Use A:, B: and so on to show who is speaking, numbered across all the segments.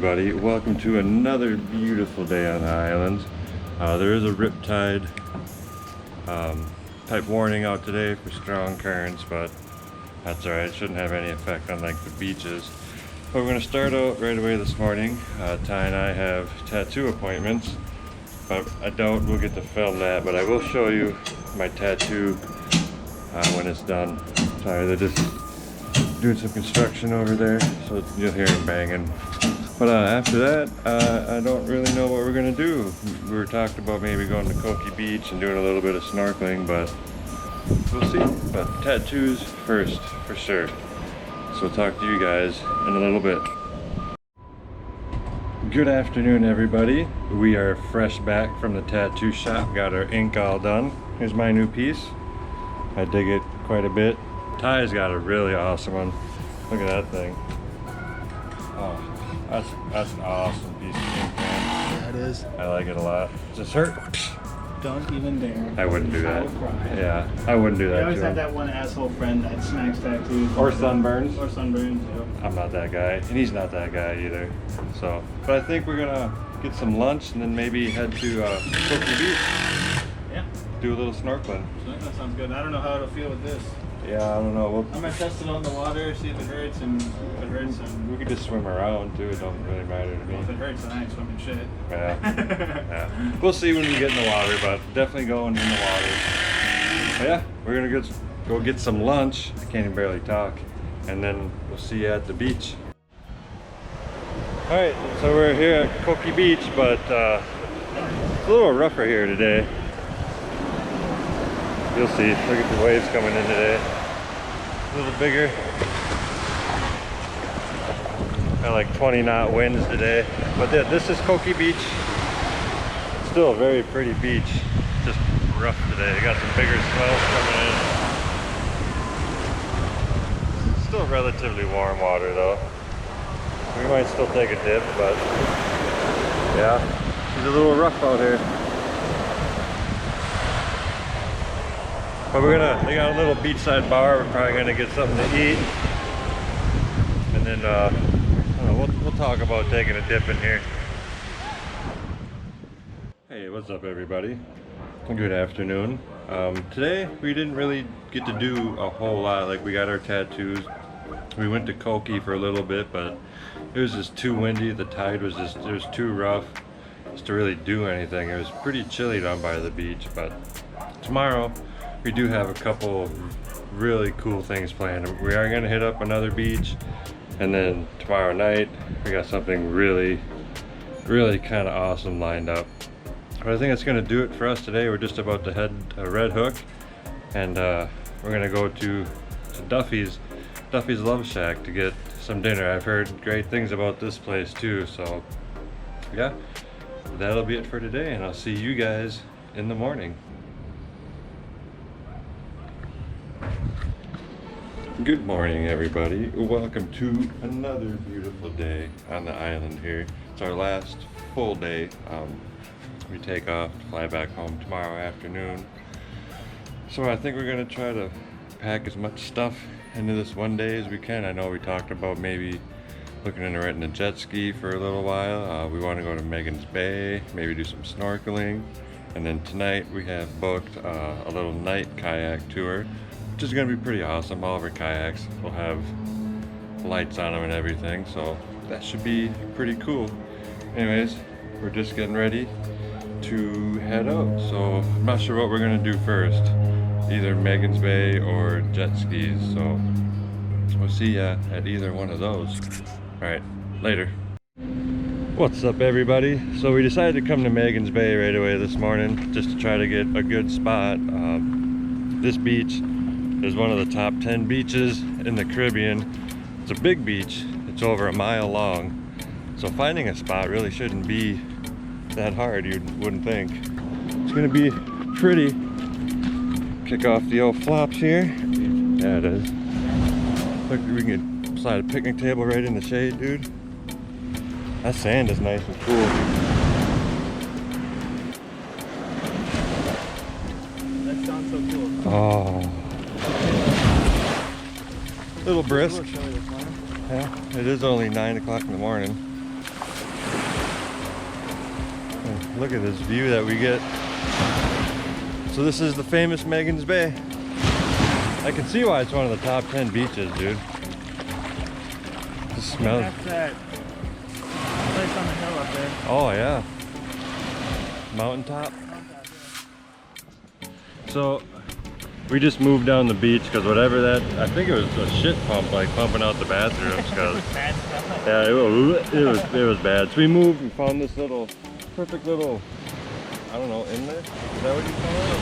A: everybody? Welcome to another beautiful day on the island. There is a riptide type warning out today for strong currents, but that's alright. It shouldn't have any effect on like the beaches. But we're going to start out right away this morning. Ty and I have tattoo appointments, but I doubt we'll get to film that, but I will show you my tattoo when it's done. Sorry, they're just doing some construction over there, so you'll hear them banging. But after that, I don't really know what we're gonna do. We were talking about maybe going to Koki Beach and doing a little bit of snorkeling, but we'll see. But tattoos first, for sure. So I'll talk to you guys in a little bit. Good afternoon, everybody. We are fresh back from the tattoo shop. Got our ink all done. Here's my new piece. I dig it quite a bit. Ty's got a really awesome one. Look at that thing. Oh, that's an awesome piece of ink, man.
B: That is.
A: I like it a lot. Does this hurt?
B: Don't even dare.
A: I wouldn't do that.
B: I would cry.
A: Yeah, I wouldn't do that.
B: You always
A: to
B: have
A: him.
B: that one asshole friend that smacks tattoos.
A: Or sunburns.
B: Or sunburns, yep.
A: I'm not that guy, and he's not that guy either. So, but I think we're gonna get some lunch and then maybe head to Koki Beach.
B: Yeah.
A: Do a little snorkeling.
B: That sounds good. I don't know how it'll feel with this.
A: Yeah, I don't know.
B: I'm gonna test it on the water, see if it hurts, and if it hurts, and
A: We could just swim around too. It don't really matter to me.
B: if it hurts, then I ain't swimming shit.
A: Yeah. Yeah. We'll see when we get in the water, but definitely going in the water. But yeah, we're gonna go get some lunch. I can't even barely talk, and then we'll see you at the beach. All right, so we're here at Koki Beach, but it's a little rougher here today. You'll see. Look at the waves coming in today. A little bigger. Got like 20 knot winds today. But yeah, this is Koki Beach. Still a very pretty beach. Just rough today. Got some bigger swells coming in. Still relatively warm water though. We might still take a dip, but yeah, it's a little rough out here. But they got a little beachside bar. We're probably gonna get something to eat, and then we'll talk about taking a dip in here. Hey, what's up, everybody? Good afternoon. Today we didn't really get to do a whole lot. Like, we got our tattoos. We went to Koki for a little bit, but it was just too windy. The tide was it was too rough just to really do anything. It was pretty chilly down by the beach, but tomorrow we do have a couple really cool things planned. We are going to hit up another beach, and then tomorrow night we got something really kind of awesome lined up. But I think that's going to do it for us today. We're just about to head to Red Hook, and we're going to go to Duffy's Love Shack to get some dinner. I've heard great things about this place too, so yeah, that'll be it for today, and I'll see you guys in the morning. Good morning, everybody. Welcome to another beautiful day on the island here. It's our last full day. We take off to fly back home tomorrow afternoon. So I think we're gonna try to pack as much stuff into this one day as we can. I know we talked about maybe looking into renting a jet ski for a little while. We want to go to Megan's Bay, maybe do some snorkeling. And then tonight we have booked a little night kayak tour, which is going to be pretty awesome. All of our kayaks will have lights on them and everything, so that should be pretty cool. Anyways, we're just getting ready to head out, so I'm not sure what we're going to do first, either Megan's Bay or jet skis, so we'll see ya at either one of those. Alright, later. What's up, everybody? So we decided to come to Megan's Bay right away this morning just to try to get a good spot. This beach is one of the top 10 beaches in the Caribbean. It's a big beach. It's over a mile long. So finding a spot really shouldn't be that hard, you wouldn't think. It's gonna be pretty. Kick off the old flops here. Yeah, it is. Look, we can slide a picnic table right in the shade, dude. That sand is nice and cool.
B: That sounds so cool.
A: Oh. Little brisk. Yeah, it is only 9 o'clock in the morning. Look at this view that we get. So this is the famous Megan's Bay. I can see why it's one of the top 10 beaches, dude. Just smells.
B: That's that place on the hill up there.
A: Oh yeah. Mountaintop. So we just moved down the beach because whatever that, I think it was a shit pump, like pumping out the bathrooms. Cause yeah, it was bad. So we moved and found this little, perfect little, I don't know, inlet? Is that what you call it?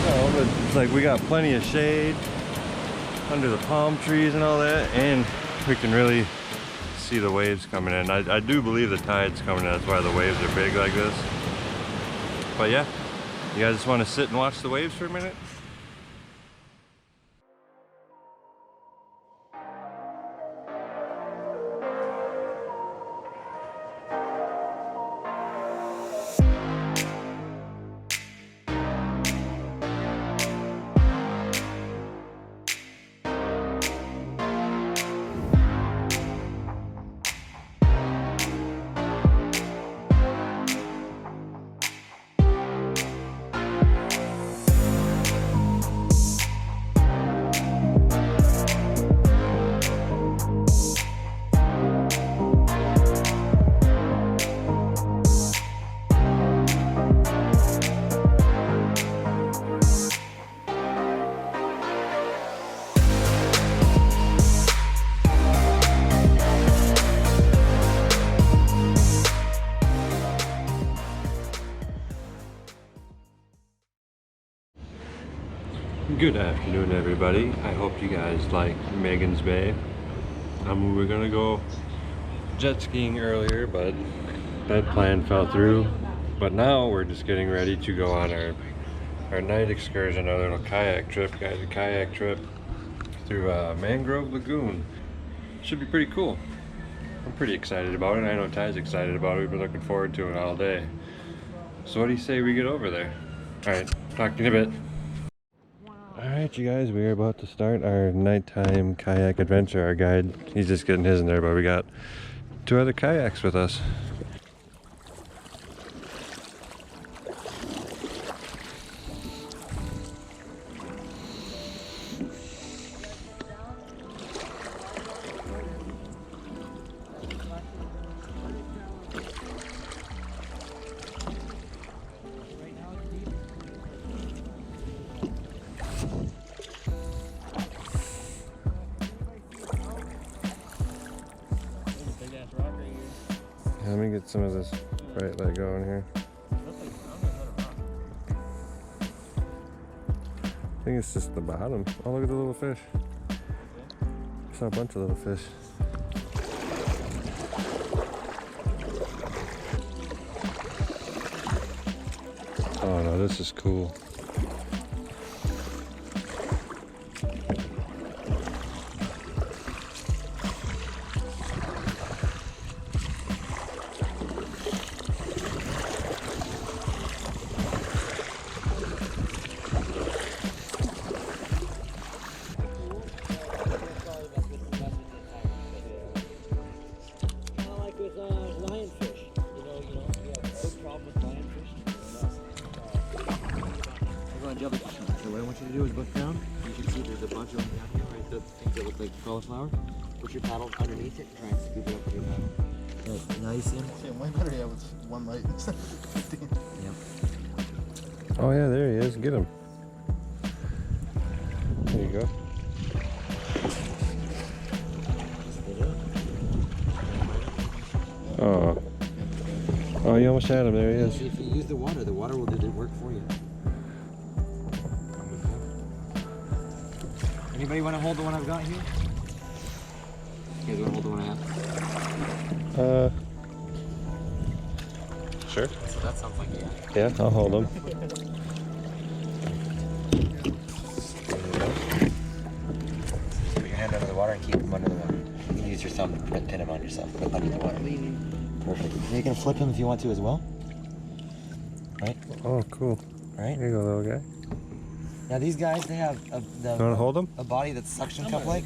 A: No, but it's like we got plenty of shade under the palm trees and all that, and we can really see the waves coming in. I do believe the tide's coming in, that's why the waves are big like this. But yeah, you guys just want to sit and watch the waves for a minute? Good afternoon, everybody. I hope you guys like Megan's Bay. We were gonna go jet skiing earlier, but that plan fell through. But now we're just getting ready to go on our night excursion, our little kayak trip, guided kayak trip through Mangrove Lagoon. Should be pretty cool. I'm pretty excited about it. I know Ty's excited about it. We've been looking forward to it all day. So what do you say we get over there? All right, talk to you in a bit. Alright, you guys, we are about to start our nighttime kayak adventure. Our guide, he's just getting his in there, but we got 2 other kayaks with us. Let me get some of this right leg going here. I think it's just the bottom. Oh, look at the little fish. I saw a bunch of little fish. Oh no, this is cool.
C: So what I want you to do is look down. You can see there's a bunch of them down here, right? The things that look like cauliflower. Put your paddle underneath it and try and scoop it up with your paddle. Okay, now you see them?
D: Yeah, way better yeah, with one light instead of 15.
C: Yep.
A: Oh yeah, there he is. Get him. There you go. Oh. Oh, you almost had him. There he is.
C: If you use the water will do the work for you. Anybody want to hold the one I've got here? You guys want to hold the one I have?
A: Sure.
C: So that sounds like
A: Yeah, I'll hold him.
C: Put your hand under the water and keep them under the water. You can use your thumb to pin them on yourself, but under the water. Perfect. You can flip him if you want to as well. Right?
A: Oh, cool.
C: Right?
A: Here you go, little guy.
C: Now these guys, they have
A: You want to hold him?
C: a body that's suction cup like.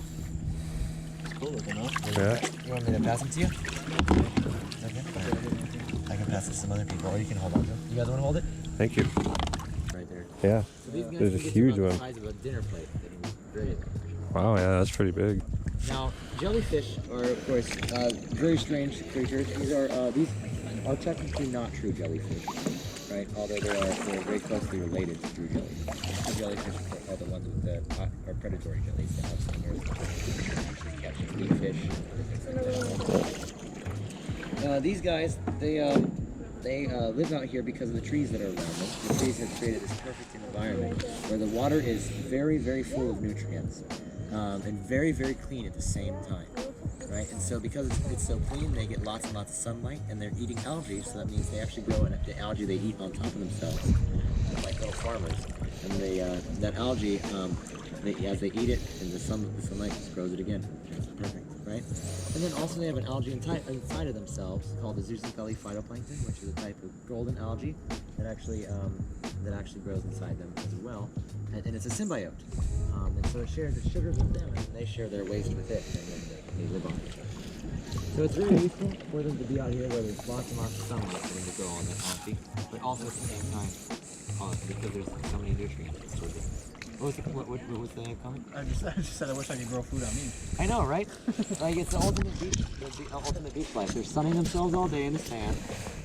D: It's cool looking, huh?
A: Yeah.
C: You want me to pass them to you? Is that good? I can pass it to some other people, or you can hold on to it. You guys want to hold it?
A: Thank you.
C: Right there.
A: Yeah.
C: So these guys
A: There's a
C: can get
A: huge
C: about
A: one.
C: the size of a dinner plate. They can be very big.
A: Wow, yeah, that's pretty big.
C: Now, jellyfish are, of course, very strange creatures. These are technically not true jellyfish, right? Although they're very closely related to true jellyfish. True jellyfish are the ones with the are predatory jellies that have stingers, usually catching big fish. These guys, they live out here because of the trees that are around them. The trees have created this perfect environment where the water is very, very full of nutrients. And very, very clean at the same time, right? And so because it's so clean, they get lots and lots of sunlight, and they're eating algae, so that means they actually grow in the algae they eat on top of themselves, like little farmers. And that algae, as they eat it, and the sunlight just grows it again. It's perfect, right? And then also they have an algae inside of themselves called the zooxanthellae phytoplankton, which is a type of golden algae that actually grows inside them as well, and it's a symbiote. And so it shares its sugars with them, and they share their waste with it, and then they live on it. So it's very useful for them to be out here where there's lots and lots of sunlight for them to grow on that algae, but also at the same time, because there's so many nutrients. It's sort of, what was the comment?
D: I just said I wish I could grow food on me.
C: I know, right? Like it's the ultimate beach life. They're sunning themselves all day in the sand.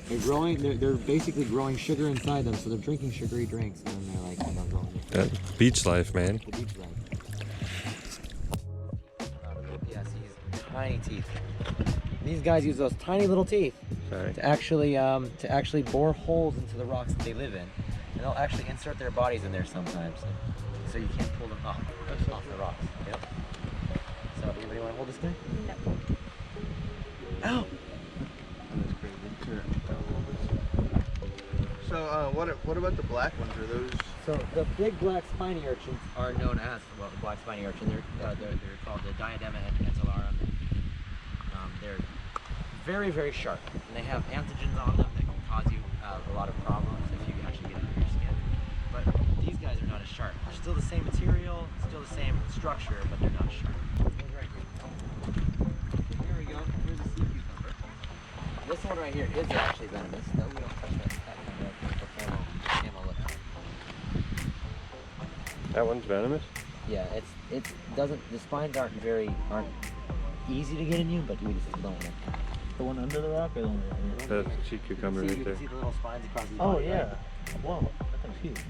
C: They're growing. They're basically growing sugar inside them, so they're drinking sugary drinks, and then they're like, going.
A: Beach life, man.
C: The beach life. Yeah, see these tiny teeth. These guys use those tiny little teeth to actually bore holes into the rocks that they live in, and they'll actually insert their bodies in there sometimes, so you can't pull them off the rocks. Yep. So, anybody want to hold this guy? No. Ow!
D: That's crazy. So, what about the black ones? Are those?
C: So the big black spiny urchins are known as, well, the black spiny urchin. They're called the Diadema antillarum. They're very, very sharp, and they have antigens on them that can cause you a lot of problems if you actually get under your skin. But these guys are not as sharp. They're still the same material, still the same structure, but they're not sharp. Right here. Here we go. Here's a sea cucumber. This one right here is actually venomous. No, we don't touch that kind of camel look.
A: That one's venomous?
C: Yeah, it doesn't. The spines aren't easy to get in you, but we just don't want it.
D: The one under the rock or the one right here?
A: That's sea cucumber right
C: You
A: there.
C: can see the little spines across his
D: Oh
C: body,
D: yeah.
C: right?
D: Whoa, that thing's huge.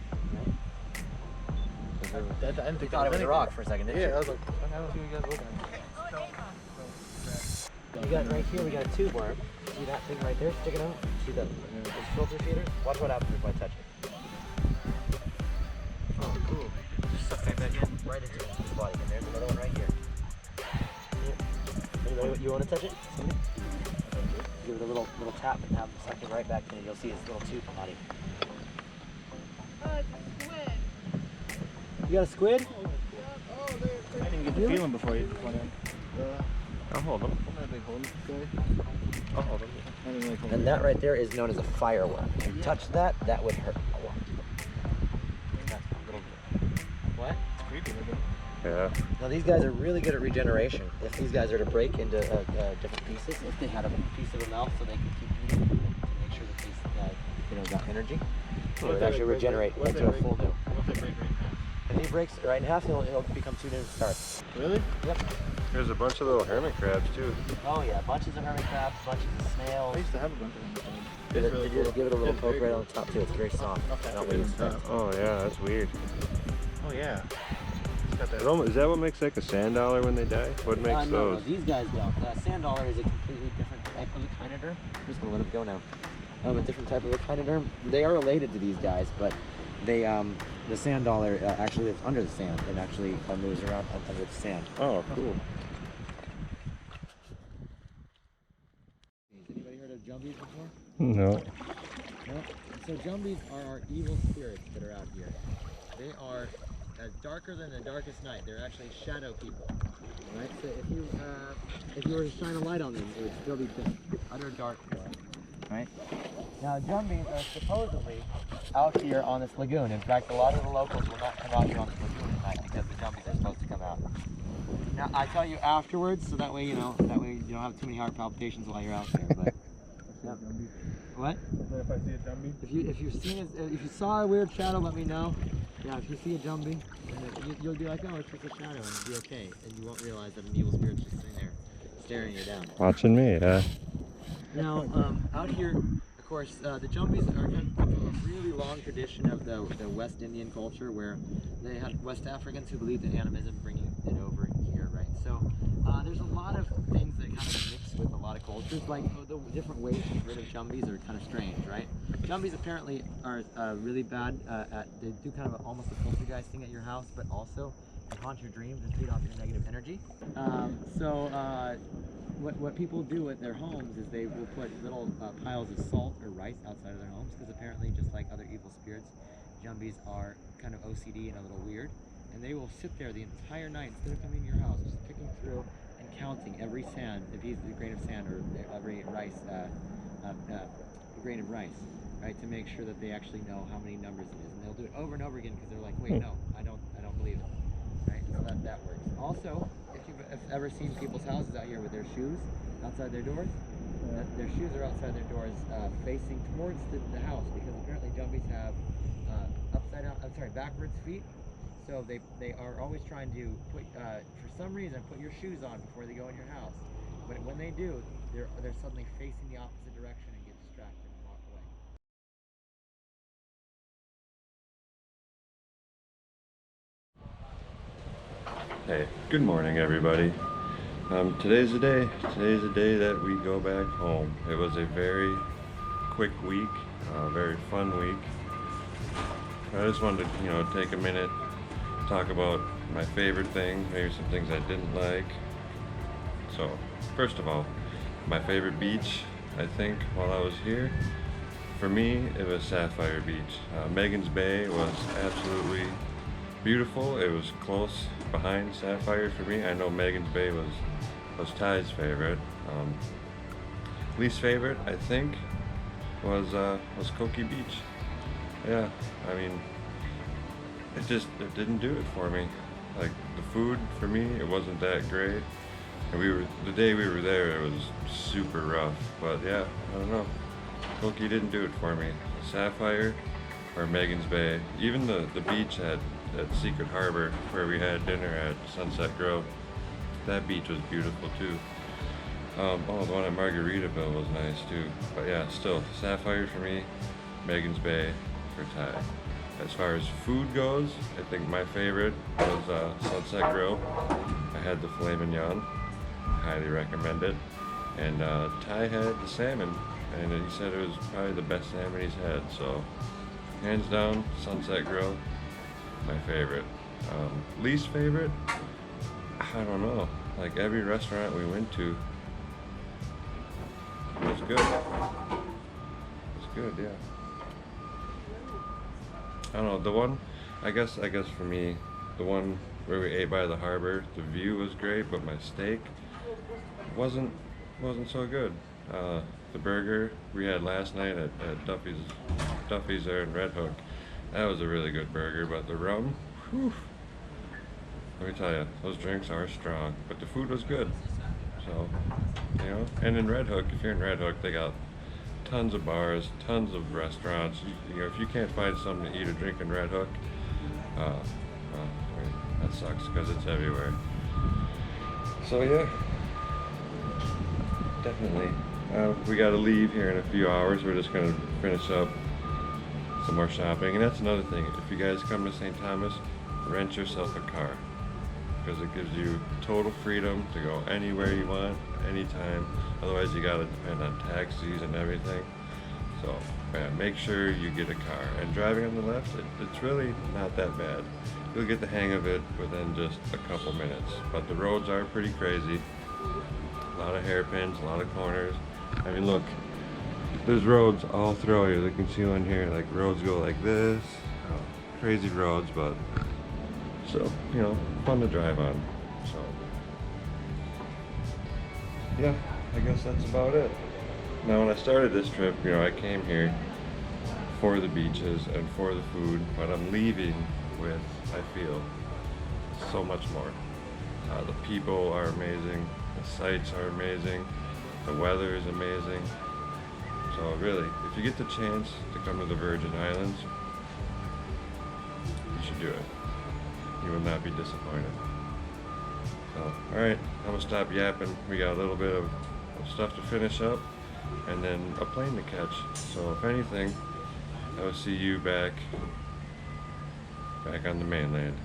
D: I didn't
C: You
D: think
C: thought it was a rock for a second, didn't
D: Yeah,
C: you?
D: I was like, I don't see what you guys looking at.
C: You got right here, we got a tube worm. See that thing right there sticking out? See those filter feeders? Watch what happens if I touch it. Oh, cool. Just suck that back in, right into his body. And there's another one right here. Anybody, you want to touch it? Give it a little tap and have him suck it right back in. You'll see his little tube body.
E: Squid.
C: You got a squid?
D: I didn't get the feeling before you went in.
A: I'll hold them.
D: I'm not a big hold guy.
A: I'll hold them.
D: I didn't like
C: And that right there is known as a fireworm. If you touch that, that would hurt a lot. What?
D: It's creepy looking.
A: Yeah.
C: Now these guys are really good at regeneration. If these guys are to break into different pieces, if they had a piece of a mouth so they can keep eating to make sure that they got energy, it would actually regenerate into a full new.
D: What if they break right now?
C: If he breaks it right in half, it'll become 2 new stars.
D: Really?
C: Yep.
A: There's a bunch of little hermit crabs too.
C: Oh yeah, bunches of hermit crabs, bunches of
D: I
C: snails.
D: used to have a bunch of them.
C: Give
D: It's really cool.
C: it a little
D: It's
C: poke
D: very
C: right
D: cool.
C: on the top too. It's very soft.
D: Okay.
C: Not what you expect.
A: Oh yeah, that's weird.
D: Oh yeah. It's got that.
A: Is that what makes like a sand dollar when they die? What makes
C: No,
A: those?
C: these guys don't. Sand dollar is a completely different type of echinoderm. I'm just gonna let him go now. A different type of echinoderm. They are related to these guys, but they the sand dollar actually lives under the sand and actually moves around under the sand.
A: Oh, cool.
C: Has anybody heard of jumbies before?
A: No.
C: No. So jumbies are our evil spirits that are out here. They are darker than the darkest night. They're actually shadow people. Right? So if you were to shine a light on them, it would still be just utter dark for them. Right? Now jumbies are supposedly out here on this lagoon. In fact, a lot of the locals will not come out here on this lagoon at night because the jumbies are supposed to come out. Now I tell you afterwards, so that way you don't have too many heart palpitations while you're out there. But yeah. What?
D: If I see a jumbie.
C: If you saw a weird shadow, let me know. Yeah, if you see a jumbie, you'll be like, oh, it's just a shadow, and it'll be okay, and you won't realize that an evil spirit's just sitting there, staring you down.
A: Watching me, yeah.
C: Now, out here, of course, the jumbies are kind of a really long tradition of the West Indian culture, where they had West Africans who believed in animism, bringing it over here, right? So there's a lot of things that kind of mix with a lot of cultures, like the different ways to get rid of jumbies are kind of strange, right? Jumbies apparently are really bad they do kind of almost a poltergeist thing at your house, but also they haunt your dreams and feed off your negative energy. What people do with their homes is they will put little piles of salt or rice outside of their homes, because apparently, just like other evil spirits, jumbies are kind of OCD and a little weird, and they will sit there the entire night instead of coming to your house, just picking through and counting every grain of sand or every rice, grain of rice, right, to make sure that they actually know how many numbers it is, and they'll do it over and over again because they're like, wait, no, I don't believe it. Right? So that works. Also, if you've ever seen people's houses out here with their shoes outside their doors, their shoes are outside their doors facing towards the house, because apparently jumbies have backwards feet. So they are always trying to for some reason, put your shoes on before they go in your house. But when they do, they're suddenly facing the opposite direction and get distracted and walk away.
A: Hey, good morning, everybody. Today's the day. Today's the day that we go back home. It was a very quick week, very fun week. I just wanted to, take a minute, talk about my favorite thing, maybe some things I didn't like. So, first of all, my favorite beach, I think, while I was here, for me, it was Sapphire Beach. Megan's Bay was absolutely beautiful. It was close behind Sapphire for me. I know Megan's Bay was Ty's favorite. Least favorite, I think, was Koki Beach. Yeah, I mean, it didn't do it for me. Like, the food for me, it wasn't that great. And the day we were there, it was super rough. But yeah, I don't know. Koki didn't do it for me. Sapphire or Megan's Bay. Even the beach at Secret Harbor, where we had dinner at Sunset Grove, that beach was beautiful too. The one at Margaritaville was nice too. But yeah, still, Sapphire for me, Megan's Bay for Ty. As far as food goes, I think my favorite was Sunset Grove. I had the filet mignon, highly recommend it. And Ty had the salmon, and he said it was probably the best salmon he's had. So, hands down, Sunset Grove, my favorite. Least favorite? I don't know. Like, every restaurant we went to was good. It was good, yeah. I don't know, the one, I guess for me, the one where we ate by the harbor, the view was great, but my steak wasn't so good. The burger we had last night at Duffy's there in Red Hook, that was a really good burger, but the rum, whew, let me tell you, those drinks are strong, but the food was good. So, and in Red Hook, if you're in Red Hook, they got tons of bars, tons of restaurants. If you can't find something to eat or drink in Red Hook, well, I mean, that sucks because it's everywhere. So yeah, definitely. We got to leave here in a few hours. We're just going to finish up some more shopping. And that's another thing. If you guys come to St. Thomas, rent yourself a car, because it gives you total freedom to go anywhere you want, anytime. Otherwise, you got to depend on taxis and everything. So, yeah, make sure you get a car. And driving on the left, it's really not that bad. You'll get the hang of it within just a couple minutes. But the roads are pretty crazy. A lot of hairpins, a lot of corners. I mean, look, there's roads all through here. You can see one here, like roads go like this. Crazy roads, but so, fun to drive on. So, yeah, I guess that's about it. Now, when I started this trip, I came here for the beaches and for the food, but I'm leaving with, I feel, so much more. The people are amazing, the sights are amazing, the weather is amazing. So really, if you get the chance to come to the Virgin Islands, you should do it. You will not be disappointed. So, alright, I'm gonna stop yapping. We got a little bit of stuff to finish up and then a plane to catch. So if anything, I will see you back on the mainland.